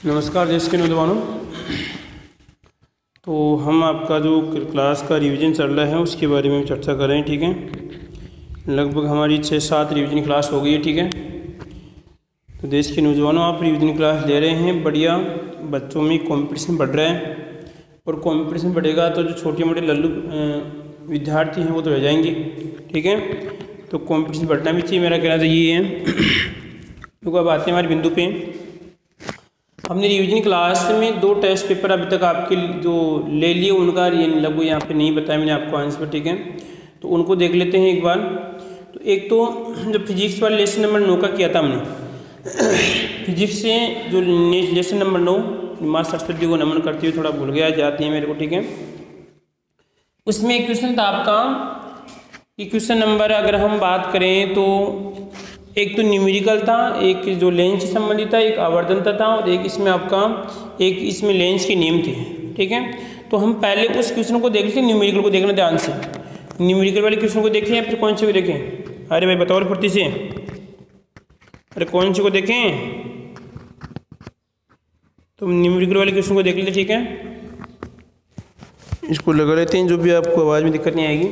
नमस्कार देश के नौजवानों। तो हम आपका जो क्लास का रिवीजन चल रहा है उसके बारे में चर्चा कर रहे हैं। ठीक है, लगभग हमारी 6-7 रिवीजन क्लास हो गई है। ठीक है, तो देश के नौजवानों आप रिवीजन क्लास ले रहे हैं, बढ़िया। बच्चों में कंपटीशन बढ़ रहा है और कंपटीशन बढ़ेगा तो जो छोटे मोटे लल्लू विद्यार्थी हैं वो तो रह जाएंगे। ठीक है, तो कंपटीशन बढ़ना भी चाहिए, मेरा कहना तो ये है। तो अब आते हैं हमारे बिंदु पे। हमने रिवीजन क्लास में 2 टेस्ट पेपर अभी तक आपके जो ले लिए उनका लगभग यहाँ पे नहीं बताया मैंने आपको आंसर। ठीक है, तो उनको देख लेते हैं एक बार। तो एक तो जो फिजिक्स वाले लेसन नंबर 9 का किया था हमने, फिजिक्स से जो लेसन नंबर 9 माँ सरस्वती को नमन करते हुए थोड़ा भूल गया जाती है मेरे को। ठीक है, उसमें एक क्वेश्चन था आपका कि क्वेश्चन नंबर अगर हम बात करें तो एक तो न्यूमेरिकल था, एक जो लेंस से संबंधित था, एक आवर्धनता था और एक इसमें आपका एक इसमें लेंस के नियम थे। ठीक है, तो हम पहले उस क्वेश्चन को देख लेते हैं, न्यूमेरिकल को देखना ध्यान से। न्यूमेरिकल वाले क्वेश्चन को देखें या फिर कौन से को देखें? अरे भाई बताओ फुर्ती से, अरे कौन से को देखें? तो न्यूमेरिकल वाले क्वेश्चन को देख लेते। ठीक है, इसको लगा लेते हैं, जो भी आपको आवाज़ में दिक्कत नहीं आएगी।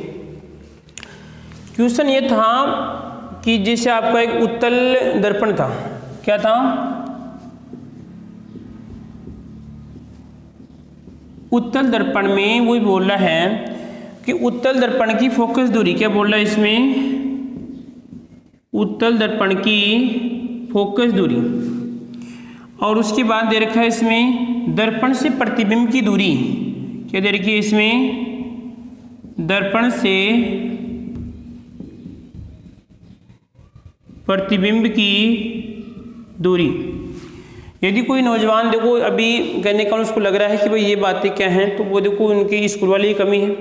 क्वेश्चन ये था कि जैसे आपका एक उत्तल दर्पण था, क्या था? उत्तल दर्पण में वो बोल रहा है कि उत्तल दर्पण की फोकस दूरी, क्या बोल रहा है इसमें? उत्तल दर्पण की फोकस दूरी, और उसके बाद दे रखा है इसमें दर्पण से प्रतिबिंब की दूरी। क्या दे रखी है इसमें? दर्पण से प्रतिबिंब की दूरी। यदि कोई नौजवान देखो अभी कहने का उसको लग रहा है कि भाई ये बातें क्या हैं, तो वो देखो उनकी स्कूल वाली ही कमी है,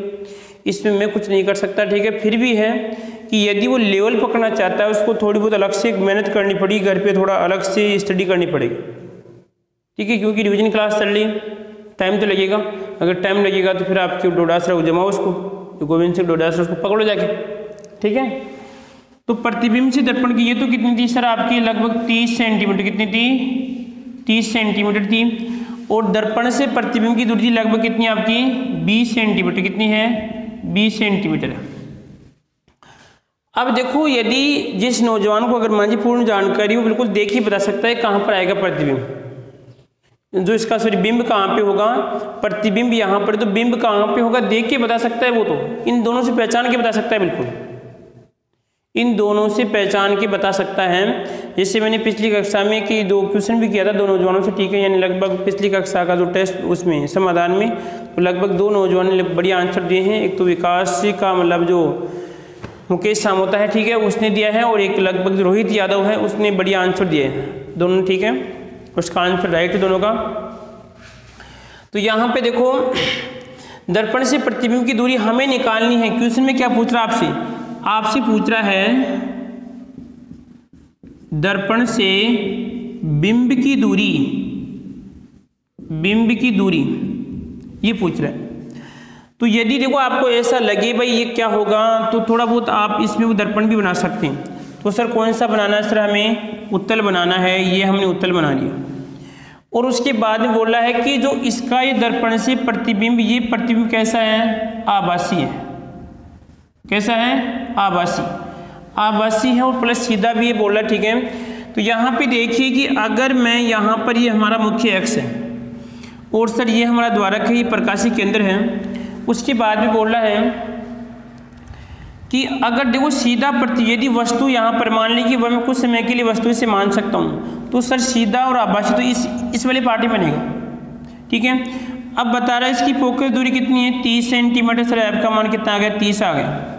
इसमें मैं कुछ नहीं कर सकता। ठीक है, फिर भी है कि यदि वो लेवल पकड़ना चाहता है उसको थोड़ी बहुत अलग से मेहनत करनी पड़ेगी, घर पे थोड़ा अलग से स्टडी करनी पड़ेगी। ठीक है, क्योंकि रिवीजन क्लास चल रही है, टाइम तो लगेगा। अगर टाइम लगेगा तो फिर आपके डोडासरा को जमाओ, उसको गोविंद सिंह डोडासरा उसको पकड़ो जाके। ठीक है, तो प्रतिबिंब से दर्पण की ये तो कितनी थी सर आपकी? लगभग 30 सेंटीमीटर। कितनी थी? 30 सेंटीमीटर थी। और दर्पण से प्रतिबिंब की दूरी लगभग कितनी आपकी? 20 सेंटीमीटर। कितनी है? 20 सेंटीमीटर। अब देखो यदि जिस नौजवान को अगर मान लीजिए पूर्ण जानकारी वो बिल्कुल देख ही बता सकता है कहाँ पर आएगा प्रतिबिंब, जो इसका सॉरी बिंब कहाँ पे होगा, प्रतिबिंब यहाँ पर, तो बिंब कहाँ पे होगा देख के बता सकता है वो। तो इन दोनों से पहचान के बता सकता है, बिल्कुल इन दोनों से पहचान के बता सकता है। जैसे मैंने पिछली कक्षा में कि 2 क्वेश्चन भी किया था 2 नौजवानों से। ठीक है, यानी लगभग पिछली कक्षा का जो टेस्ट उसमें समाधान में तो लगभग 2 नौजवानों ने बढ़िया आंसर दिए हैं। एक तो विकास का मतलब जो मुकेश सामोता है, ठीक है, उसने दिया है, और एक लगभग रोहित यादव है, उसने बढ़िया आंसर दिए हैं दोनों। ठीक है, उसका आंसर राइट है दोनों का। तो यहाँ पे देखो दर्पण से प्रतिबिंब की दूरी हमें निकालनी है। क्वेश्चन में क्या पूछ रहा है आपसे पूछ रहा है दर्पण से बिंब की दूरी, बिंब की दूरी ये पूछ रहा है। तो यदि देखो आपको ऐसा लगे भाई ये क्या होगा, तो थोड़ा बहुत आप इसमें वो दर्पण भी बना सकते हैं। तो सर कौन सा बनाना है? सर हमें उत्तल बनाना है। ये हमने उत्तल बना लिया, और उसके बाद में बोल रहा है कि जो इसका ये दर्पण से प्रतिबिंब, ये प्रतिबिंब कैसा है? आभासी है। कैसा है? आभासी। आभासी है और प्लस सीधा भी ये बोल रहा है। ठीक है, तो यहाँ पे देखिए कि अगर मैं यहाँ पर ये हमारा मुख्य अक्ष है और सर ये हमारा द्वारक है, ये प्रकाशीय केंद्र है। उसके बाद भी बोल रहा है कि अगर देखो सीधा यदि वस्तु यहाँ पर मान ली कि वह मैं कुछ समय के लिए वस्तु से मान सकता हूँ, तो सर सीधा और आभासी तो इस वाले पार्ट में बनेगा। ठीक है, अब बता रहा है इसकी फोकस दूरी कितनी है? 30 सेंटीमीटर। सर ऐप का मान कितना आ गया? 30 आ गया।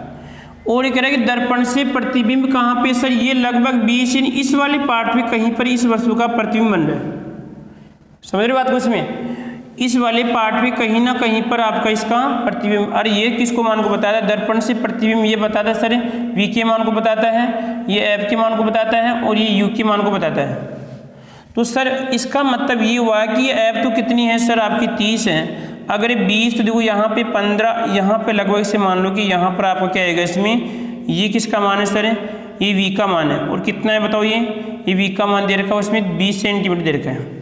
और ये कह रहा है कि दर्पण से प्रतिबिंब कहाँ पे? सर ये लगभग 20, इस वाले पार्ट में कहीं पर इस वस्तु का प्रतिबिंब बन रहा है। समझ रहे बात को? इसमें इस वाले पार्ट में कहीं ना कहीं पर आपका इसका प्रतिबिंब। अरे ये किसको मान को बताता है? दर्पण से प्रतिबिंब ये बताता है सर V के मान को बताता है, ये F के मान को बताता है, और ये U के मान को बताता है। तो सर इसका मतलब ये हुआ कि ये F तो कितनी है सर आपकी? 30 है। अगर ये 20 तो देखो यहाँ पे 15, यहाँ पे लगभग से मान लो कि यहाँ पर आपको क्या आएगा इसमें? ये किसका मान है सर? ये V का मान है। और कितना है बताओ? ये V का मान दे रखा है, उसमें 20 सेंटीमीटर दे रखा है।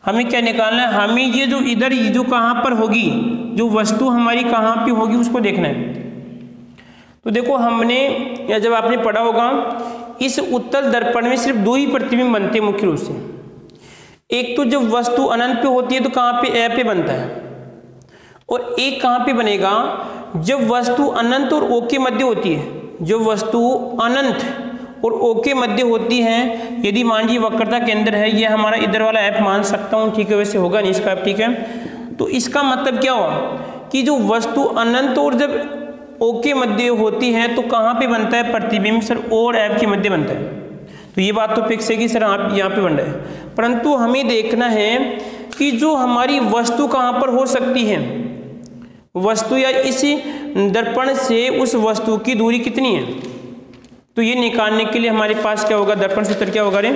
हमें क्या निकालना है, हमें ये जो इधर जो कहाँ पर होगी, जो वस्तु हमारी कहाँ पे होगी उसको देखना है। तो देखो हमने या जब आपने पढ़ा होगा, इस उत्तल दर्पण में सिर्फ दो ही प्रतिबिंब बनते हैं मुख्य रूप से। एक तो जब वस्तु अनंत पे होती है तो कहाँ पे, ए पे बनता है, और एक कहाँ पे बनेगा, जब वस्तु अनंत और ओ के मध्य होती है। जो वस्तु अनंत और ओ के मध्य होती है, यदि मान लीजिए वक्रता केंद्र है, ये हमारा इधर वाला एफ मान सकता हूँ, ठीक है, वैसे होगा नहीं इसका, ठीक है। तो इसका मतलब क्या हुआ कि जो वस्तु अनंत और जब ओ के मध्य होती है तो कहाँ पे बनता है प्रतिबिंब, सर और एफ के मध्य बनता है। तो ये बात तो फिक्स है कि सर आप यहाँ पे बन रहे हैं, परंतु हमें देखना है कि जो हमारी वस्तु कहाँ पर हो सकती है, वस्तु या इसी दर्पण से उस वस्तु की दूरी कितनी है। तो ये निकालने के लिए हमारे पास क्या होगा, दर्पण सूत्र क्या होगा रे,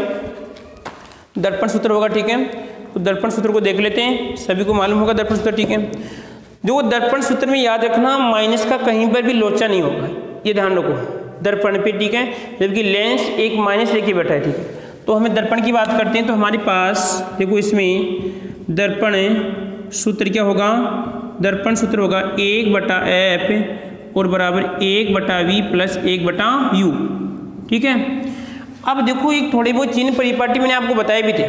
दर्पण सूत्र होगा, ठीक है। तो दर्पण सूत्र को देख लेते हैं, सभी को मालूम होगा दर्पण सूत्र, ठीक है। जो दर्पण सूत्र में याद रखना, माइनस का कहीं पर भी लोचा नहीं होगा, ये ध्यान रखो दर्पण पे, ठीक है, जबकि लेंस एक माइनस लेके बैठा है, ठीक है। तो हमें दर्पण की बात करते हैं, तो हमारे पास देखो इसमें दर्पण सूत्र क्या होगा, दर्पण सूत्र होगा 1/f और बराबर 1/v प्लस 1/u, ठीक है। अब देखो एक थोड़े बहुत चिन्ह परिपाटी मैंने आपको बताए भी थे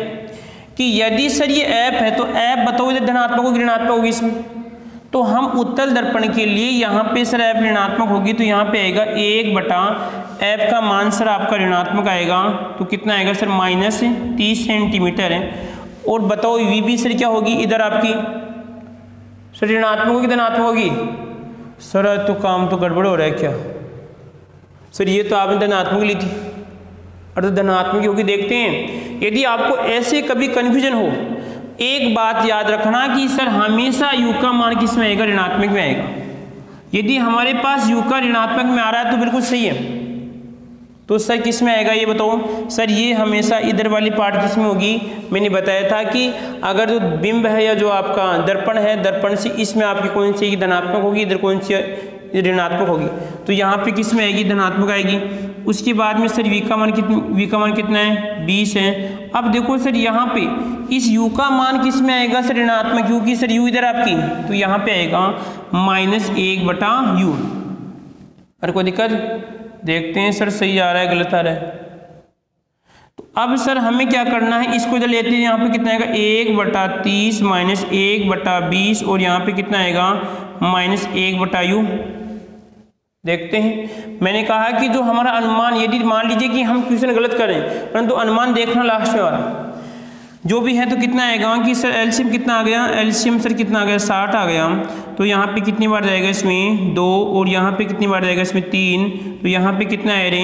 कि यदि सर ये एफ है तो एफ बताओ इधर धनात्मक होगी ऋणात्मक होगी इसमें। तो हम उत्तल दर्पण के लिए यहाँ पे सर एफ ऋणात्मक होगी, तो यहाँ पे आएगा 1/f का मान सर आपका ऋणात्मक आएगा, तो कितना आएगा सर -30 सेंटीमीटर है। और बताओ वी बी सर क्या होगी इधर आपकी, सर ऋणात्मक होगी धनात्मक होगी, सर तो काम तो गड़बड़ हो रहा है क्या सर, ये तो आपने धनात्मक ली थी और तो धनात्मक होगी। देखते हैं, यदि आपको ऐसे कभी कन्फ्यूजन हो, एक बात याद रखना कि सर हमेशा यू का मान किस में आएगा, ऋणात्मक में आएगा। यदि हमारे पास यू का ऋणात्मक में आ रहा है तो बिल्कुल सही है, तो सर किस में आएगा ये बताओ। सर ये हमेशा इधर वाली पार्ट किस में होगी, मैंने बताया था कि अगर जो बिंब है या जो आपका दर्पण है, दर्पण से इसमें आपकी कौन सी धनात्मक होगी, इधर कौन सी ऋणात्मक होगी, तो यहाँ पे किस में आएगी, धनात्मक आएगी। उसके बाद में सर वी का मान कितना है, 20 है। अब देखो सर यहाँ पे इस यू का मान किस में आएगा सर, ऋणात्मक, क्योंकि सर यू इधर आपकी, तो यहाँ पे आएगा -1/u। और कोई दिक्कत, देखते हैं सर सही आ रहा है गलत आ रहा है। तो अब सर हमें क्या करना है, इसको इधर लेते हैं, यहाँ पे कितना आएगा 1/30 -1/20 और यहाँ पे कितना आएगा -1/u। देखते हैं, मैंने कहा कि जो हमारा अनुमान, यदि मान लीजिए कि हम क्वेश्चन गलत करें, परंतु अनुमान देखना लास्ट में वाला जो भी है, तो कितना आएगा कि सर एलसीएम कितना आ गया, एलसीएम सर कितना आ गया 60 आ गया। तो यहाँ पे कितनी बार जाएगा इसमें 2, और यहाँ पे कितनी बार जाएगा इसमें 3, तो यहाँ पे कितना है रे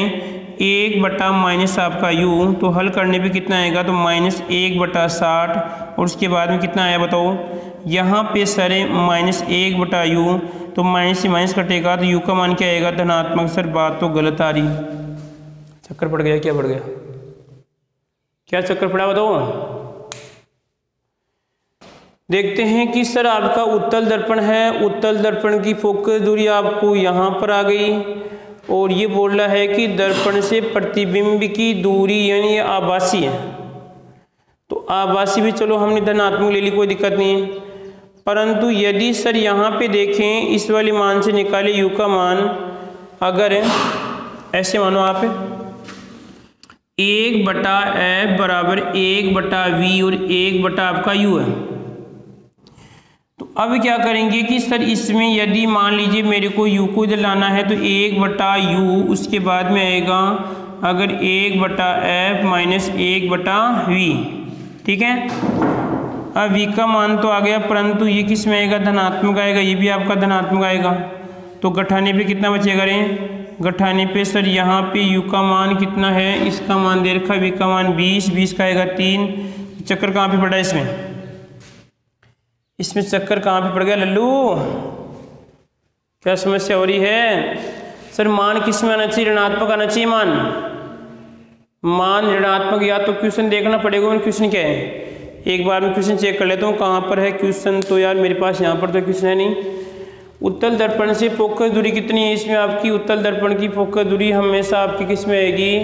1/ आपका u। तो हल करने पे कितना आएगा, तो -1/60 और उसके बाद में कितना आया बताओ, यहाँ पे सर -1/u, तो माइनस से माइनस कटेगा तो u का मान क्या आएगा, धनात्मक। सर बात तो गलत आ रही, चक्कर पड़ गया, क्या पड़ गया, क्या चक्कर पड़ा बताओ। देखते हैं कि सर आपका उत्तल दर्पण है, उत्तल दर्पण की फोकस दूरी आपको यहाँ पर आ गई, और ये बोल रहा है कि दर्पण से प्रतिबिंब की दूरी यानी ये आभासी है। तो आभासी भी चलो हमने धनात्मक ले ली, कोई दिक्कत नहीं है, परंतु यदि सर यहाँ पे देखें इस वाले मान से निकाले यू का मान, अगर ऐसे मानो आप 1/f बराबर 1/v और 1/ आपका u है, तो अब क्या करेंगे कि सर इसमें यदि मान लीजिए मेरे को u को इधर लाना है, तो 1/u, उसके बाद में आएगा अगर 1/f माइनस 1/v, ठीक है। अब v का मान तो आ गया, परंतु ये किस में आएगा, धनात्मक आएगा, ये भी आपका धनात्मक आएगा। तो घटाने पे कितना बचेगा रे, घटाने पे सर यहाँ पे u का मान कितना है, इसका मान दे रखा, v का मान 20 का आएगा 3। चक्कर कहाँ पे पड़ा है इसमें चक्कर कहाँ पे पड़ गया लल्लू, क्या समस्या हो रही है। सर मान किस में आना चाहिए, ऋणात्मक आना चाहिए मान ऋणात्मक, या तो क्वेश्चन देखना पड़ेगा, क्वेश्चन क्या है, एक बार मैं क्वेश्चन चेक कर लेता हूँ कहाँ पर है क्वेश्चन। तो यार मेरे पास यहाँ पर तो क्वेश्चन है नहीं। उत्तल दर्पण से फोकस दूरी कितनी है, इसमें आपकी उत्तल दर्पण की फोकस दूरी हमेशा आपकी किस में आएगी,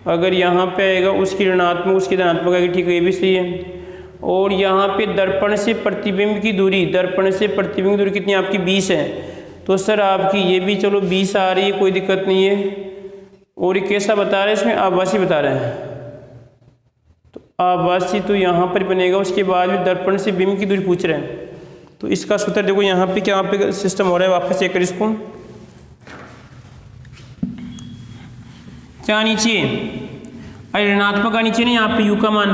अगर यहाँ पे आएगा उसकी ऋणात्मक उसकी धनात्मक आएगी, ठीक है, ये भी सही है। और यहाँ पे दर्पण से प्रतिबिंब की दूरी, दर्पण से प्रतिबिंब की दूरी कितनी आपकी 20 है। तो सर आपकी ये भी चलो 20 आ रही है, कोई दिक्कत नहीं है। और ये कैसा बता रहे हैं, इसमें आभासी बता रहे हैं, तो आभासी तो यहाँ पर बनेगा। उसके बाद में दर्पण से बिंब की दूरी पूछ रहे हैं, तो इसका सूत्र देखो यहाँ पे क्या पे सिस्टम हो रहा है, वापस चेक कर इसको। क्या नीचे ऋणात्मक का नीचे नहीं, यहाँ पे यू का मान।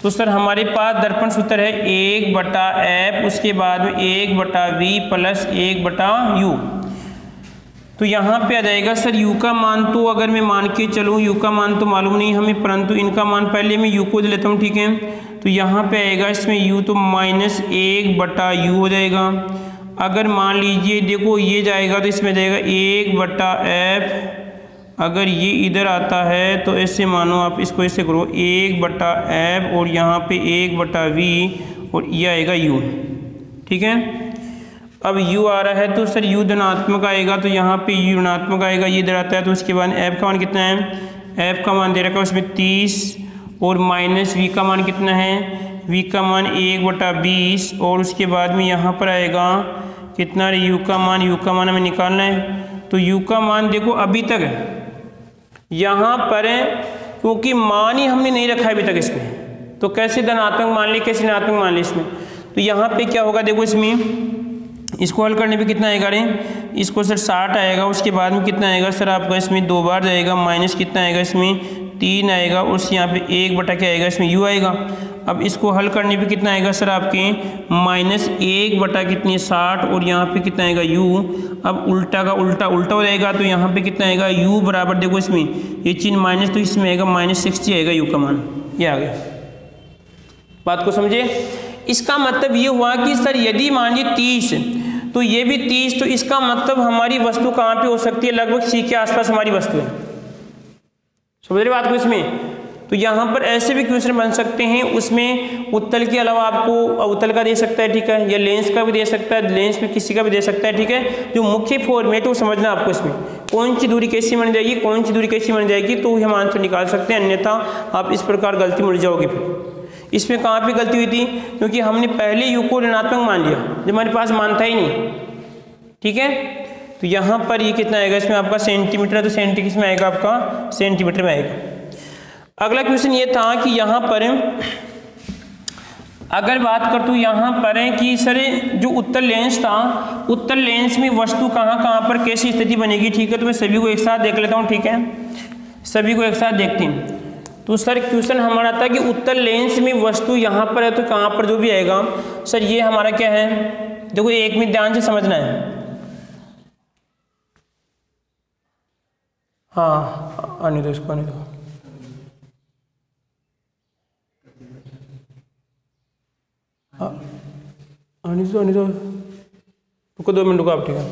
तो सर हमारे पास दर्पण सूत्र है 1/f, उसके बाद में 1/v प्लस 1/u। तो यहाँ पे आ जाएगा सर u का मान, तो अगर मैं मान के चलूँ u का मान तो मालूम नहीं हमें, परंतु इनका मान पहले मैं u को दे लेता हूँ, ठीक है। तो यहाँ पे आएगा इसमें u तो -1/u हो जाएगा। अगर मान लीजिए देखो ये जाएगा तो इसमें जाएगा 1/f, अगर ये इधर आता है तो ऐसे मानो आप इसको ऐसे करो 1/f और यहाँ पे 1/v और ये आएगा u, ठीक है। अब u आ रहा है तो सर u धनात्मक आएगा, तो यहाँ पे u ऋणात्मक आएगा, ये इधर आता है। तो उसके बाद f का मान कितना है, f का मान दे रखा है उसमें 30 और माइनस v का मान कितना है, v का मान 1/20 और उसके बाद में यहाँ पर आएगा कितना u का मान हमें निकालना है। तो u का मान देखो अभी तक यहाँ पर है, क्योंकि मान ही हमने नहीं रखा है अभी तक इसमें, तो कैसे धनात्मक मान ले कैसे ऋणात्मक मान ले इसमें। तो यहाँ पे क्या होगा देखो, इसमें इसको हल करने पे कितना आएगा, रे इसको सर 60 आएगा। उसके बाद में कितना आएगा सर आपका इसमें 2 बार जाएगा, माइनस कितना आएगा इसमें 3 आएगा, और यहाँ पे 1 क्या आएगा इसमें u आएगा। अब इसको हल करने पे कितना आएगा सर आपके -1 कितनी 60 और यहाँ पे कितना आएगा u। अब उल्टा का उल्टा उल्टा हो जाएगा, तो यहाँ पे कितना आएगा u बराबर देखो इसमें ये चिन्ह माइनस, तो इसमें आएगा -60 आएगा u का मान, ये आ गया। बात को समझे। इसका मतलब ये हुआ कि सर यदि मान लीजिए 30 तो ये भी 30, तो इसका मतलब हमारी वस्तु कहाँ पे हो सकती है, लगभग सी के आसपास हमारी वस्तु है। समझ रहे बात को इसमें। तो यहाँ पर ऐसे भी क्वेश्चन बन सकते हैं, उसमें उत्तल के अलावा आपको अवतल का दे सकता है, ठीक है, या लेंस का भी दे सकता है, लेंस में किसी का भी दे सकता है, ठीक है। जो मुख्य फॉर्मेट है वो समझना आपको, इसमें कौन सी दूरी कैसी बन जाएगी, कौन सी दूरी कैसी बन जाएगी, तो हम आंसर निकाल सकते हैं। अन्यथा आप इस प्रकार गलती मिल जाओगे। फिर इसमें कहाँ पर गलती हुई थी, क्योंकि हमने पहले यू को ऋणात्मक मान लिया जब हमारे पास मान था ही नहीं, ठीक है। तो यहाँ पर ये कितना आएगा इसमें आपका सेंटीमीटर है, तो सेंटी किसमें आएगा आपका सेंटीमीटर में आएगा। अगला क्वेश्चन ये था कि यहाँ पर अगर बात कर तो यहाँ पर है कि सर जो उत्तल लेंस था, उत्तल लेंस में वस्तु कहाँ पर कैसी स्थिति बनेगी, ठीक है। तो मैं सभी को एक साथ देख लेता हूँ, ठीक है, सभी को एक साथ देखते हैं। तो सर क्वेश्चन हमारा था कि उत्तल लेंस में वस्तु यहाँ पर है तो कहाँ पर जो भी आएगा सर ये हमारा क्या है, देखो एक मिनट ध्यान से समझना है। हाँ आने दो इसको, आने दो। आने दो, रुको 2 मिनट रुको आप, ठीक है।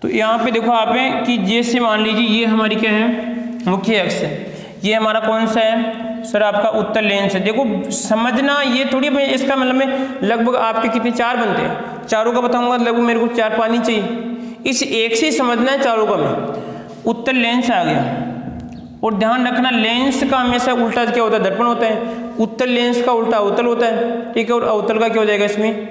तो यहाँ पे देखो आप है कि जैसे मान लीजिए ये हमारी क्या है, मुख्य अक्ष है, ये हमारा कौन सा है सर आपका उत्तल लेंस है। देखो समझना ये थोड़ी, इसका मतलब में लगभग आपके कितने 4 बनते हैं, चारों का बताऊंगा, लगभग मेरे को 4 पानी चाहिए, इस एक से ही समझना है चारों का। मैं उत्तल लेंस आ गया, और ध्यान रखना लेंस का हमेशा उल्टा क्या होता है, दर्पण होता है। उत्तल लेंस का उल्टा अवतल होता है, ठीक है। और अवतल का क्या हो जाएगा इसमें,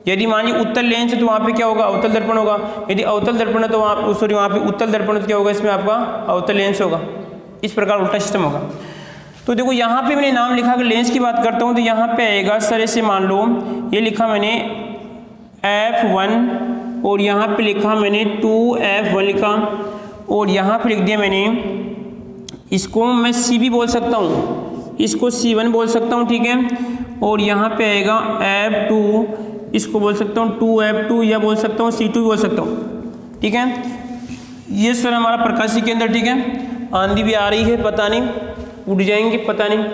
यदि मान लीजिए उत्तल लेंस है तो वहाँ पे क्या होगा, अवतल दर्पण होगा। यदि अवतल दर्पण है तो वहाँ सॉरी वहाँ पे उत्तल दर्पण तो क्या होगा, इसमें आपका अवतल लेंस होगा। इस प्रकार उल्टा सिस्टम होगा। तो देखो यहाँ पे मैंने नाम लिखा, अगर लेंस की बात करता हूँ तो यहाँ पे आएगा सर ऐसे मान लो ये लिखा मैंने f1 और यहाँ पे लिखा मैंने 2f1 लिखा, और यहाँ पे लिख दिया मैंने, इसको मैं c भी बोल सकता हूँ, इसको c1 बोल सकता हूँ, ठीक है। और यहाँ पे आएगा f2, इसको बोल सकता हूँ 2f2 या बोल सकता हूँ c2 बोल सकता हूँ, ठीक है। ये सर हमारा प्रकाशी केंद्र, ठीक है। आंधी भी आ रही है, पता नहीं उड़ जाएंगे, पता नहीं,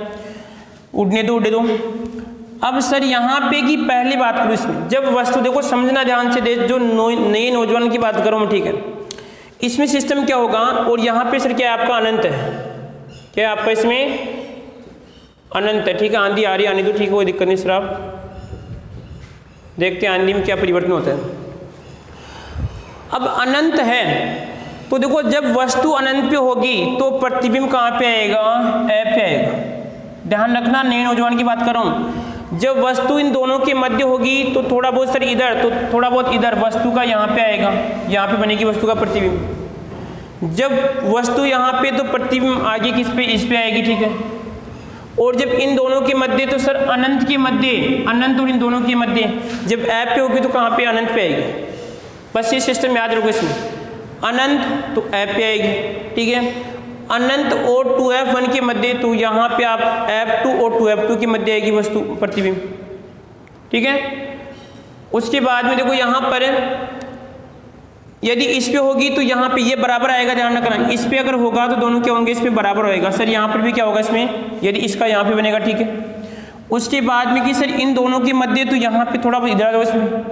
उड़ने दो उड़े दो। अब सर यहाँ पे की पहली बात करूँ इसमें, जब वस्तु देखो समझना ध्यान से, जो नए नौजवान की बात करूँ मैं, ठीक है। इसमें सिस्टम क्या होगा, और यहाँ पे सर क्या है आपका अनंत है, क्या आपका इसमें अनंत है, ठीक है। आंधी आ रही, आने दो, ठीक है, कोई दिक्कत नहीं सर। आप देखते हैं आंधी में क्या परिवर्तन होता है। अब अनंत है तो देखो जब वस्तु अनंत पे होगी तो प्रतिबिंब कहाँ पे आएगा, F पे आएगा। ध्यान रखना, नए नौजवान की बात कर रहा हूँ। जब वस्तु इन दोनों के मध्य होगी तो थोड़ा बहुत सर इधर, तो थोड़ा बहुत इधर वस्तु का यहाँ पे आएगा, यहाँ पे बनेगी वस्तु का प्रतिबिंब। जब वस्तु यहाँ पे तो प्रतिबिंब आगे किस पे, इस पे आएगी, ठीक है। और जब इन दोनों के मध्य तो सर अनंत के मध्य, अनंत और इन दोनों के मध्य जब ऐप पे होगी तो कहाँ पे, अनंत पे आएगी। बस ये सिस्टम याद रखो, इसमें अनंत तो ऐप पे आएगी, ठीक है। अनंत और 2f1 के मध्य तो यहाँ पे आप f2 और 2f2 के मध्य आएगी वस्तु प्रतिबिंब, ठीक है। उसके बाद में देखो यहाँ पर यदि इस पे होगी तो यहाँ पे ये बराबर आएगा, ध्यान रखना। इस पे अगर होगा तो दोनों क्या होंगे, इसमें बराबर होएगा। सर यहाँ पर भी क्या होगा इसमें, यदि इसका यहाँ पे बनेगा, ठीक है। उसके बाद में कि सर इन दोनों के मध्य तो यहाँ पे थोड़ा बहुत इधर आएगा इसमें,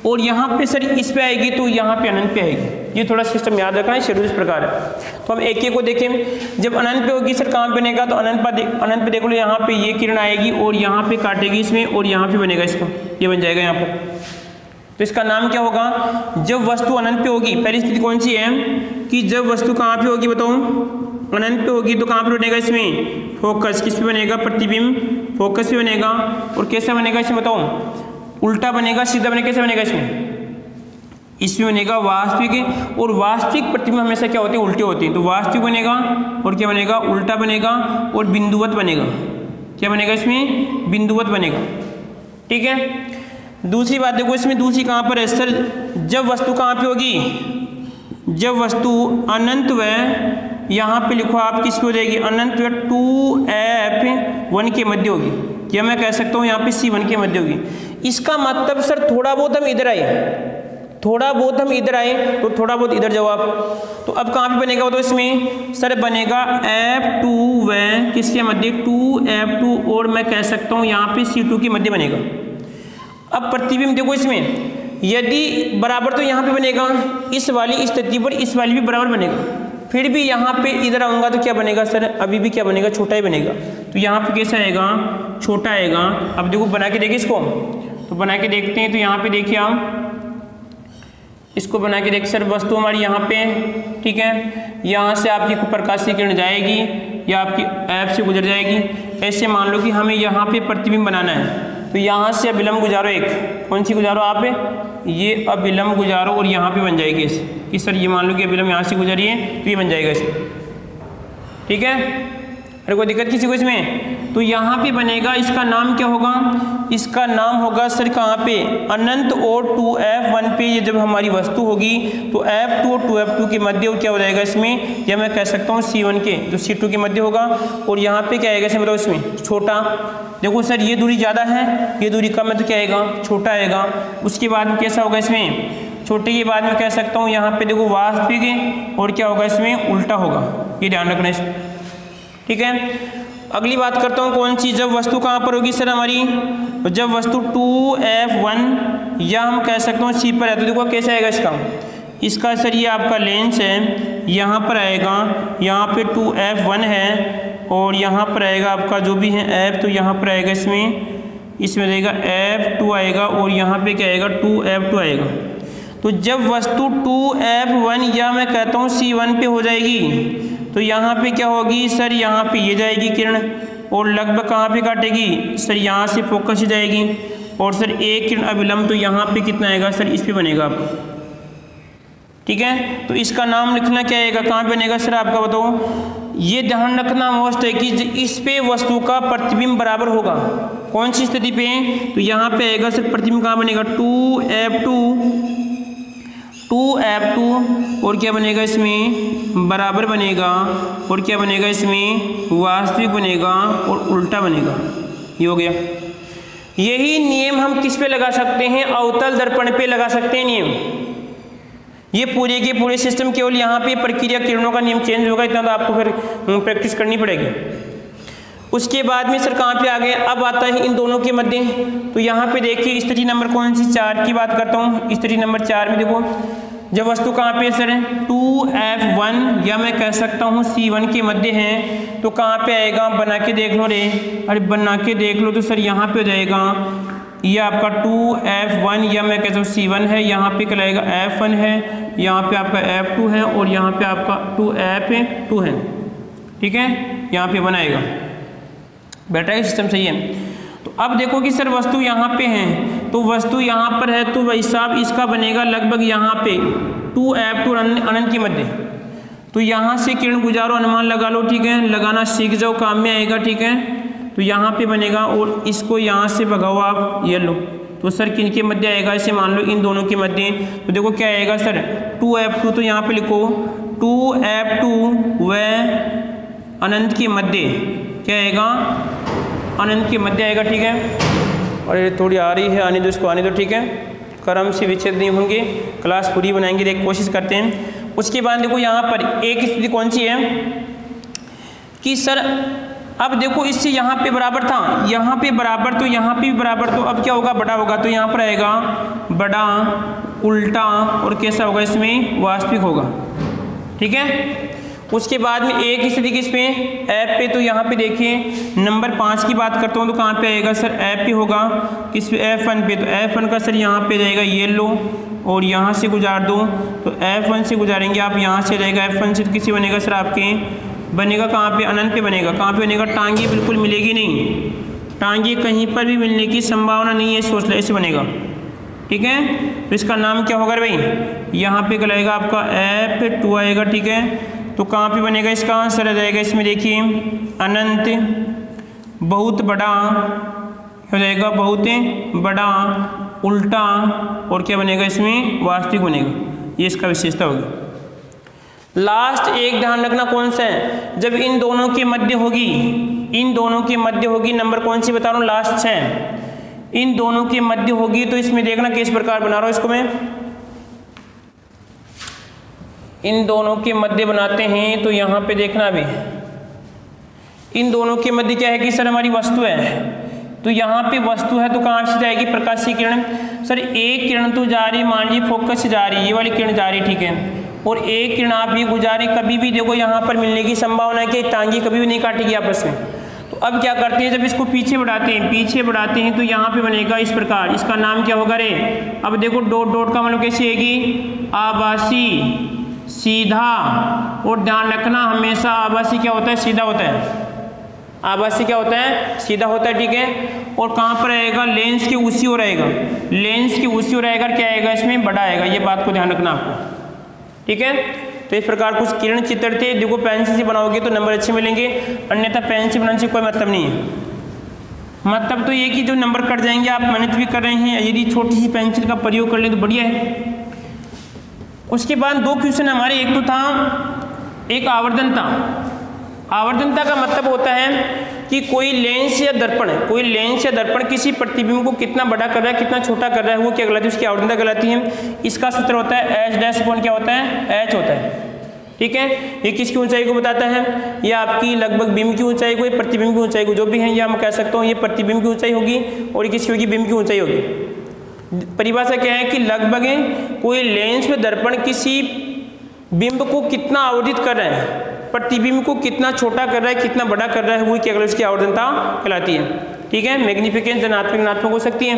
और यहाँ पे सर इस पे आएगी तो यहाँ पे अनंत पे आएगी। ये थोड़ा सिस्टम याद रखना है, शेड्यूल इस प्रकार है। तो हम एक एक को देखें। जब अनंत पे होगी सर कहाँ पे बनेगा, तो अनंत पे देख लो, यहाँ पे ये किरण आएगी और यहाँ पे काटेगी इसमें और यहाँ पे बनेगा इसका, ये बन जाएगा यहाँ पर। तो इसका नाम क्या होगा, जब वस्तु अनंत पे होगी। पहली स्थिति कौन सी है कि जब वस्तु कहाँ पे होगी, बताओ, अनंत पे होगी तो कहाँ पे बनेगा इसमें, फोकस। किस पे बनेगा, प्रतिबिंब फोकस पे बनेगा। और कैसे बनेगा इसमें बताओ, उल्टा बनेगा, सीधा बनेगा, कैसे बनेगा इसमें बनेगा वास्तविक। और वास्तविक प्रतिबिंब हमेशा क्या होते हैं, उल्टे होते हैं। तो वास्तविक बनेगा और क्या बनेगा, उल्टा बनेगा और बिंदुवत बनेगा। क्या बनेगा इसमें, बिंदुवत बनेगा, ठीक है। दूसरी बात देखो इसमें, दूसरी कहाँ पर है सर, जब वस्तु कहाँ पे होगी, जब वस्तु अनंत व यहाँ पे लिखो आप किस पे हो जाएगी, अनंत व 2f1 के मध्य होगी। या मैं कह सकता हूँ यहाँ पे C1 के मध्य होगी। इसका मतलब सर थोड़ा बहुत हम इधर आए, थोड़ा बहुत हम इधर आए तो थोड़ा बहुत इधर जाओ आप। तो अब कहाँ पे बनेगा, तो इसमें सर बनेगा f2 व किसके मध्य, 2f2 और मैं कह सकता हूँ यहाँ पे C2 के मध्य बनेगा। अब प्रतिबिंब देखो इसमें, यदि बराबर तो यहाँ पे बनेगा, इस वाली स्थिति पर इस वाली भी बराबर बनेगा। फिर भी यहाँ पे इधर आऊँगा तो क्या बनेगा सर, अभी भी क्या बनेगा, छोटा ही बनेगा। तो यहाँ पे कैसा आएगा, छोटा आएगा। अब देखो बना के देखिए इसको, तो बना के देखते हैं। तो यहाँ पे देखिए आप इसको बना के देखिए सर, वस्तु हमारी यहाँ पे, ठीक है। यहाँ से आपकी प्रकाशीय किरण जाएगी या आपकी ऐप से गुजर जाएगी। ऐसे मान लो कि हमें यहाँ पे प्रतिबिंब बनाना है, तो यहाँ से अभिलंब गुजारो, एक कौन सी गुजारो आप, ये अभिलंब गुजारो और यहाँ पे बन जाएगी इस कि सर ये मान लो कि अभिलंब यहाँ से गुजरिए तो ये बन जाएगा इसमें, ठीक है। अरे कोई दिक्कत किसी को इसमें, तो यहाँ पे बनेगा। इसका नाम क्या होगा, इसका नाम होगा सर कहाँ पे, अनंत और 2f1 पे ये जब हमारी वस्तु होगी तो f2 और 2f2 के मध्य क्या हो जाएगा इसमें, या मैं कह सकता हूँ C1 के जो C2 के मध्य होगा। और यहाँ पे क्या आएगा इसमें, बताओ इसमें छोटा। देखो सर ये दूरी ज़्यादा है, ये दूरी कम है, तो क्या आएगा, छोटा आएगा। उसके बाद में कैसा होगा इसमें, छोटे के बाद में कह सकता हूँ यहाँ पे देखो वास्तविक, और क्या होगा इसमें, उल्टा होगा। ये ध्यान रखना इसमें, ठीक है। अगली बात करता हूँ कौन सी, जब वस्तु कहाँ पर होगी सर हमारी, तो जब वस्तु 2f1 या हम कह सकते हैं C पर है, तो देखो कैसे आएगा इसका सर ये आपका लेंस है, यहाँ पर आएगा, यहाँ पे 2f1 है और यहाँ पर आएगा आपका जो भी है f, तो यहाँ पर आएगा इसमें रहेगा f2 आएगा और यहाँ पे क्या आएगा 2f2 आएगा। तो जब वस्तु 2f1 या मैं कहता हूँ C1 पे हो जाएगी तो यहाँ पे क्या होगी सर, यहाँ पे ये जाएगी किरण और लगभग कहाँ पे काटेगी सर, यहाँ से फोकस ही जाएगी। और सर एक किरण अभिलंब तो यहाँ पे कितना आएगा सर, इस पे बनेगा आपका, ठीक है। तो इसका नाम लिखना क्या आएगा, कहाँ पे बनेगा सर आपका, बताओ। ये ध्यान रखना मोस्ट है कि इस पे वस्तु का प्रतिबिंब बराबर होगा। कौन सी स्थिति पे, तो यहाँ पे आएगा सर प्रतिबिंब कहाँ बनेगा, 2f2 और क्या बनेगा इसमें, बराबर बनेगा। और क्या बनेगा इसमें, वास्तविक बनेगा और उल्टा बनेगा। ये हो गया। यही नियम हम किस पे लगा सकते हैं, अवतल दर्पण पे लगा सकते हैं नियम। ये पूरे के पूरे सिस्टम, केवल यहाँ पे प्रक्रिया किरणों का नियम चेंज होगा, इतना तो आपको फिर प्रैक्टिस करनी पड़ेगी। उसके बाद में सर कहाँ पे आ गए, अब आता है इन दोनों के मध्य। तो यहाँ पे देखिए स्थिति नंबर कौन सी, 4 की बात करता हूँ। स्थिति नंबर 4 में देखो जब वस्तु कहाँ पे सर है, 2f1 या मैं कह सकता हूँ C1 के मध्य है, तो कहाँ पे आएगा, बना के देख लो रे, अरे बना के देख लो। तो सर यहाँ पे हो जाएगा ये आपका 2f1 या मैं कहता हूँ C1 है, यहाँ पे कहलाएगा f1 है, यहाँ पे आपका f2 है और यहाँ पे आपका 2f2 है, ठीक है। यहाँ पे बनाएगा, बैठा है सिस्टम, सही है। तो अब देखो कि सर वस्तु यहाँ पे है, तो वस्तु यहाँ पर है, तो वही हिसाब इसका बनेगा लगभग यहाँ पे 2f अनंत की मध्य। तो यहाँ से किरण गुजारो, अनुमान लगा लो, ठीक है, लगाना सीख जाओ, काम में आएगा, ठीक है। तो यहाँ पे बनेगा और इसको यहाँ से भगाओ आप, ये लो, तो सर किन के मध्य आएगा, इसे मान लो इन दोनों के मध्य। तो देखो क्या आएगा सर 2f2, तो यहाँ पे लिखो 2f2 व अनंत के मध्य, क्या आएगा, अनंत के मध्य आएगा, ठीक है। और ये थोड़ी आ रही है, आने दो इसको, आने दो, ठीक है, क्रम से विच्छेद नहीं होंगे, क्लास पूरी बनाएंगे, देख कोशिश करते हैं। उसके बाद देखो यहाँ पर एक स्थिति कौन सी है कि सर अब देखो इससे यहाँ पे बराबर था, यहाँ पे बराबर, तो यहाँ पे भी बराबर, तो अब क्या होगा, बड़ा होगा, तो यहाँ पर आएगा बड़ा, उल्टा, और कैसा होगा, इसमें वास्तविक होगा, ठीक है। उसके बाद में एक स्थिति किस पे, ऐप पे, तो यहाँ पे देखिए नंबर 5 की बात करता हूँ, तो कहाँ पे आएगा सर, ऐप पे होगा, किस पे, F1 पे। तो F1 का सर यहाँ पे रहेगा ये लो, और यहाँ से गुजार दो, तो F1 से गुजारेंगे आप, यहाँ से रहेगा F1 से, तो किसी बनेगा सर आपके, बनेगा कहाँ पे, अनंत पे बनेगा, कहाँ पे बनेगा, टांगी बिल्कुल मिलेगी नहीं, टांगी कहीं पर भी मिलने की संभावना नहीं है, सोच लो, ऐसे बनेगा, ठीक है। तो इसका नाम क्या होगा भाई, यहाँ पे कहलाएगा आपका F2 आएगा, ठीक है। तो कहाँ पे बनेगा, इसका आंसर आ जाएगा, इसमें देखिए अनंत, बहुत बड़ा हो जाएगा, बहुत बड़ा, उल्टा, और क्या बनेगा, इसमें वास्तविक बनेगा, ये इसका विशेषता होगी। लास्ट एक ध्यान रखना कौन सा है, जब इन दोनों के मध्य होगी, इन दोनों के मध्य होगी, नंबर कौन सी बता रहा हूँ, लास्ट 6, इन दोनों के मध्य होगी, तो इसमें देखना किस प्रकार बना रहा हूँ इसको मैं, इन दोनों के मध्य बनाते हैं। तो यहाँ पे देखना भी, इन दोनों के मध्य क्या है कि सर हमारी वस्तु है, तो यहाँ पे वस्तु है, तो कहाँ से जाएगी, प्रकाशीय किरण। सर एक किरण तो जा रही, मान लीजिए फोकस से जा रही है, ये वाली किरण जा रही, ठीक है, और एक किरण आप ये गुजारी, कभी भी देखो यहाँ पर मिलने की संभावना है कि टांगी कभी भी नहीं काटेगी आपस में। तो अब क्या करते हैं, जब इसको पीछे बढ़ाते हैं, पीछे बढ़ाते हैं, तो यहाँ पे बनेगा इस प्रकार, इसका नाम क्या होगा रे, अब देखो डॉट डॉट का मतलब कैसे आएगी, आभासी, सीधा, और ध्यान रखना हमेशा आभासी क्या होता है, सीधा होता है, आभासी क्या होता है, सीधा होता है, ठीक है। और कहाँ पर आएगा, लेंस के उसी ओर आएगा, लेंस के उसी ओर आएगा, क्या आएगा, इसमें बड़ा आएगा, ये बात को ध्यान रखना आपको, ठीक है। तो इस प्रकार कुछ किरण चित्र थे, देखो पेंसिल से बनाओगे तो नंबर अच्छे मिलेंगे, अन्यथा पेंसिल बनाने से कोई मतलब नहीं है। मतलब तो ये कि जो नंबर कट जाएंगे, आप मेहनत भी कर रहे हैं, यदि छोटी सी पेंसिल का प्रयोग कर ले तो बढ़िया है। उसके बाद 2 क्वेश्चन हमारे, एक तो था एक आवर्धनता। आवर्धनता का मतलब होता है कि कोई लेंस या दर्पण है, कोई लेंस या दर्पण किसी प्रतिबिंब को कितना बड़ा कर रहा है, कितना छोटा कर रहा है, वो क्या कहलाती है, उसकी आवर्धनता कहलाती है। इसका सूत्र होता है H डैश अपॉन क्या होता है, H होता है, ठीक है। ये किसकी ऊंचाई को बताता है, ये आपकी लगभग बिंब की ऊंचाई को, प्रतिबिंब की ऊंचाई को, जो भी है ये हम कह सकता हूँ, ये प्रतिबिंब की ऊंचाई होगी और ये किसकी होगी, बिंब की ऊंचाई होगी। परिभाषा क्या है कि लगभग कोई लेंस में दर्पण किसी बिंब को कितना आवर्धित कर रहा है, प्रतिबिंब को कितना छोटा कर रहा है, कितना बड़ा कर रहा है, वो क्या उसकी आवर्धनता कहलाती है, ठीक है। मैग्निफिकेंस धनात्मक ऋणात्मक हो सकती है।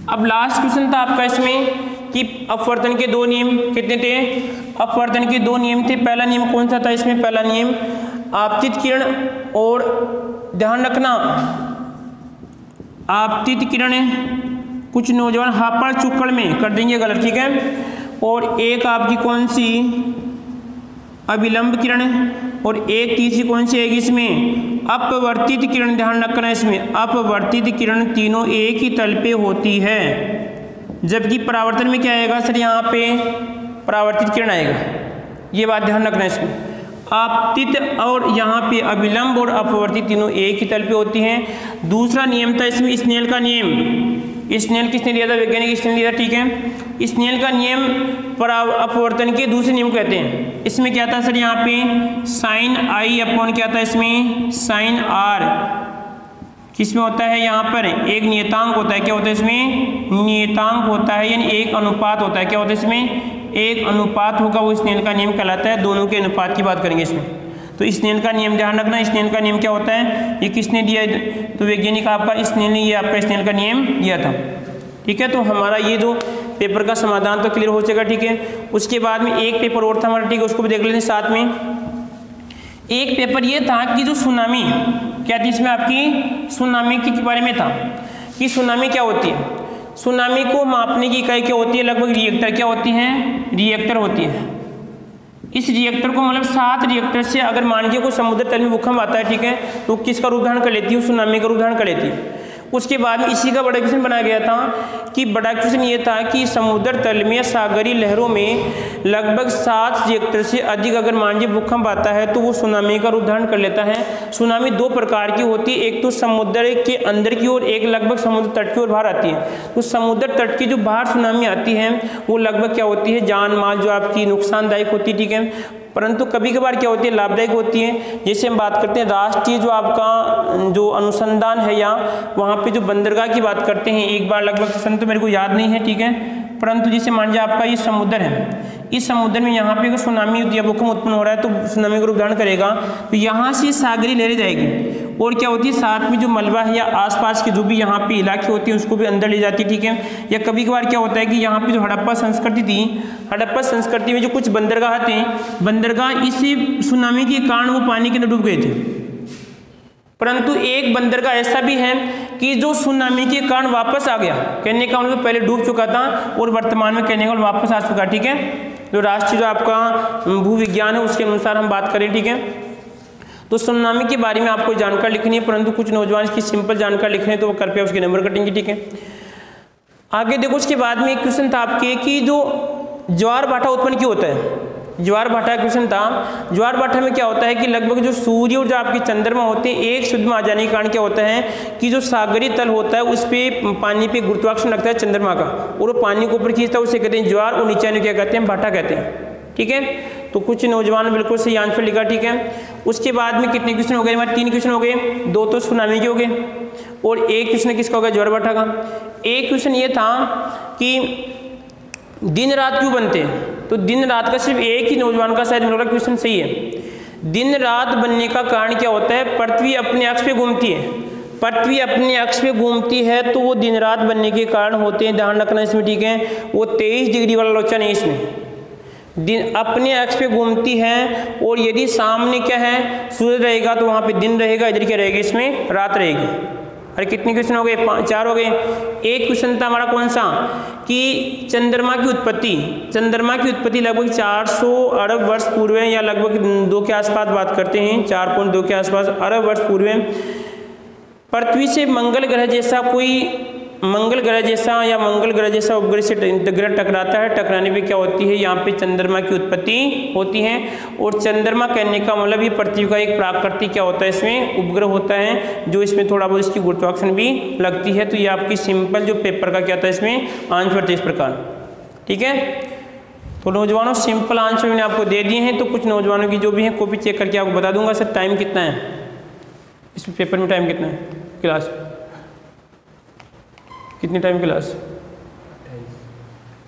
अब लास्ट क्वेश्चन था आपका इसमें कि अपवर्तन के 2 नियम कितने थे, अपवर्तन के 2 नियम थे। पहला नियम कौन सा था इसमें, पहला नियम आपतित किरण, और ध्यान रखना आपतित किरण कुछ नौजवान हापड़ चुक्कड़ में कर देंगे गलत, ठीक है। और एक आपकी कौन सी अभिलंब किरण है, और एक तीसरी कौन सी आएगी इसमें, अपवर्तित किरण। ध्यान रखना इसमें अपवर्तित किरण तीनों एक ही तल पे होती है, जबकि परावर्तन में क्या आएगा सर, यहाँ पे परावर्तित किरण आएगा, ये बात ध्यान रखना इसमें। आपतित और यहाँ पे अभिलंब और अपवर्तित तीनों एक ही तल पे होती हैं। दूसरा नियम था इसमें स्नेल का नियम। स्नेल किसने दिया था, वैज्ञानिक स्नेल दिया था, ठीक है। स्नेल का नियम अपवर्तन के दूसरे नियम कहते हैं। इसमें क्या था सर, यहाँ पे साइन आई अपॉन क्या था इसमें, साइन आर किसमें होता है, यहाँ पर एक नियतांक होता है, क्या होता है इसमें, नियतांक होता है, यानी एक अनुपात होता है, क्या होता है इसमें, एक अनुपात होगा, वो स्नेल का नियम कहलाता है। दोनों के अनुपात की बात करेंगे इसमें। तो स्नेल का नियम ध्यान रखना, स्नेल का नियम क्या होता है, ये किसने दिया, तो वैज्ञानिक आपका स्नेल ने ये आपका स्नेल का नियम दिया था, ठीक है। तो हमारा ये जो पेपर का समाधान तो क्लियर हो जाएगा, ठीक है। उसके बाद में एक पेपर और था हमारा, ठीक है, उसको भी देख लेते हैं साथ में। एक पेपर ये था कि जो सुनामी क्या थी इसमें आपकी सुनामी के बारे में था कि सुनामी क्या होती है। सुनामी को मापने की इकाई क्या होती है, लगभग रिएक्टर क्या होती हैं, रिएक्टर होती है। इस रिएक्टर को मतलब 7 रिएक्टर से अगर मान लीजिए कोई समुद्र तल में भूकंप आता है, ठीक है, तो किसका रूप धारण कर लेती है, सुनामी का रूप धारण कर लेती है। उसके बाद में इसी का बड़ा क्वेश्चन बनाया गया था कि बड़ा क्वेश्चन ये था कि समुद्र तल में सागरीय लहरों में लगभग 7 रिएक्टर से अधिक अगर मान लीजिए भूकंप आता है तो वो सुनामी का रूप धारण कर लेता है। सुनामी 2 प्रकार की होती है, एक तो समुद्र के अंदर की ओर, एक लगभग समुद्र तट की ओर बाहर आती है। तो समुद्र तट की जो बाहर सुनामी आती है वो लगभग क्या होती है, जान माल जो आपकी नुकसानदायक होती है, ठीक है, परंतु कभी कभार क्या होती है, लाभदायक होती है। जैसे हम बात करते हैं राष्ट्रीय जो आपका जो अनुसंधान है या वहाँ पे जो बंदरगाह की बात करते हैं, एक बार लगभग सन तो मेरे को याद नहीं है, ठीक है, परंतु जैसे मान लीजिए आपका ये समुद्र है, इस समुद्र में यहाँ पे अगर सुनामी होती है, भूकंप उत्पन्न हो रहा है तो सुनामी का रूप धारण करेगा, तो यहाँ से सागरीय लहरें जाएगी और क्या होती है साथ में जो मलबा है या आसपास के जो भी यहाँ पे इलाके होते हैं उसको भी अंदर ले जाती है, ठीक है। या कभी कभार क्या होता है कि यहाँ पे जो हड़प्पा संस्कृति थी, हड़प्पा संस्कृति में जो कुछ बंदरगाह थे, बंदरगाह इसी सुनामी के कारण वो पानी के अंदर डूब गए थे। परंतु एक बंदरगाह ऐसा भी है कि जो सुनामी के कारण वापस आ गया, कहने का मतलब पहले डूब चुका था और वर्तमान में कहने का वापस आ चुका, ठीक है। जो राष्ट्रीय जो आपका भूविज्ञान है उसके अनुसार हम बात करें, ठीक है, तो सुनामी के बारे में आपको जानकारी लिखनी है, परंतु कुछ नौजवान की सिंपल जानकारी लिखनी है तो वो कृपया उसके नंबर कटेंगे, ठीक है। आगे देखो, उसके बाद में एक क्वेश्चन था आपके कि जो ज्वार भाटा उत्पन्न क्यों होता है, ज्वार भाटा क्वेश्चन था। ज्वार भाटा में क्या होता है कि लगभग जो सूर्य और जो आपके चंद्रमा होते हैं एक शुद्ध में आ जाने के कारण क्या होता है कि जो सागरीय तल होता है उस पर पानी पे गुरुत्वाकर्षण लगता है चंद्रमा का और वो पानी को ऊपर खींचता है, उसे कहते हैं ज्वार, और नीचे क्या कहते हैं, भाटा कहते हैं, ठीक है। तो कुछ नौजवान बिल्कुल सही आंसर लिखा, ठीक है। उसके बाद में कितने क्वेश्चन हो गए हमारे, 3 क्वेश्चन हो गए, 2 तो सुनामी के हो गए और एक क्वेश्चन किसका हो गया, ज्वार भाटा का। एक क्वेश्चन ये था कि दिन रात क्यों बनते हैं, तो दिन रात का सिर्फ एक ही नौजवान का शायद मेरा क्वेश्चन सही है। दिन रात बनने का कारण क्या होता है, पृथ्वी अपने अक्ष पे घूमती है, पृथ्वी अपने अक्ष पे घूमती है तो वो दिन रात बनने के कारण होते हैं, ध्यान रखना इसमें, ठीक है। वो 23 डिग्री वाला लोचन है इसमें, दिन अपने अक्ष पे घूमती है और यदि सामने क्या है सूर्य रहेगा तो वहाँ पे दिन रहेगा, इधर क्या रहेगी, इसमें रात रहेगी। अरे कितने क्वेश्चन हो गए, 4 हो गए। एक क्वेश्चन था हमारा कौन सा कि चंद्रमा की उत्पत्ति, चंद्रमा की उत्पत्ति लगभग 400 अरब वर्ष पूर्व या लगभग 2 के आसपास बात करते हैं, 4.2 के आसपास अरब वर्ष पूर्व पृथ्वी से मंगल ग्रह जैसा कोई मंगल ग्रह जैसा या मंगल ग्रह जैसा उपग्रह से ग्रह टकराता है, टकराने पे क्या होती है, यहाँ पे चंद्रमा की उत्पत्ति होती है। और चंद्रमा कहने का मतलब ये पृथ्वी का एक प्राकृतिक क्या होता है, इसमें उपग्रह होता है जो इसमें थोड़ा बहुत इसकी गुरुत्वाकर्षण भी लगती है। तो ये आपकी सिंपल जो पेपर का क्या था इसमें आंसर थे इस प्रकार, ठीक है। तो नौजवानों सिंपल आंसर मैंने आपको दे दिए हैं, तो कुछ नौजवानों की जो भी है कॉपी चेक करके आपको बता दूंगा। सर टाइम कितना है इस पेपर में, टाइम कितना है क्लास, कितनी टाइम क्लास,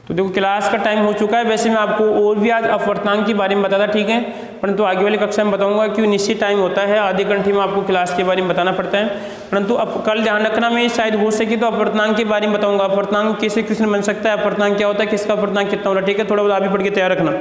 तो देखो क्लास का टाइम हो चुका है। वैसे मैं आपको और भी आज अपवर्तनांक के बारे में बताता, ठीक है, परंतु आगे वाली कक्षा में बताऊंगा क्यों निश्चित टाइम होता है, आधे घंटे में आपको क्लास के बारे में बताना पड़ता है। परंतु अब कल ध्यान रखना, मैं शायद हो सके तो अपवर्तनांक के बारे में बताऊंगा, अपवर्तनांक कैसे क्वेश्चन बन सकता है, अपवर्तनांक क्या होता है, किसका अपवर्तनांक कितना होता है, ठीक है। थोड़ा बहुत आप भी पढ़ के तैयार रखना।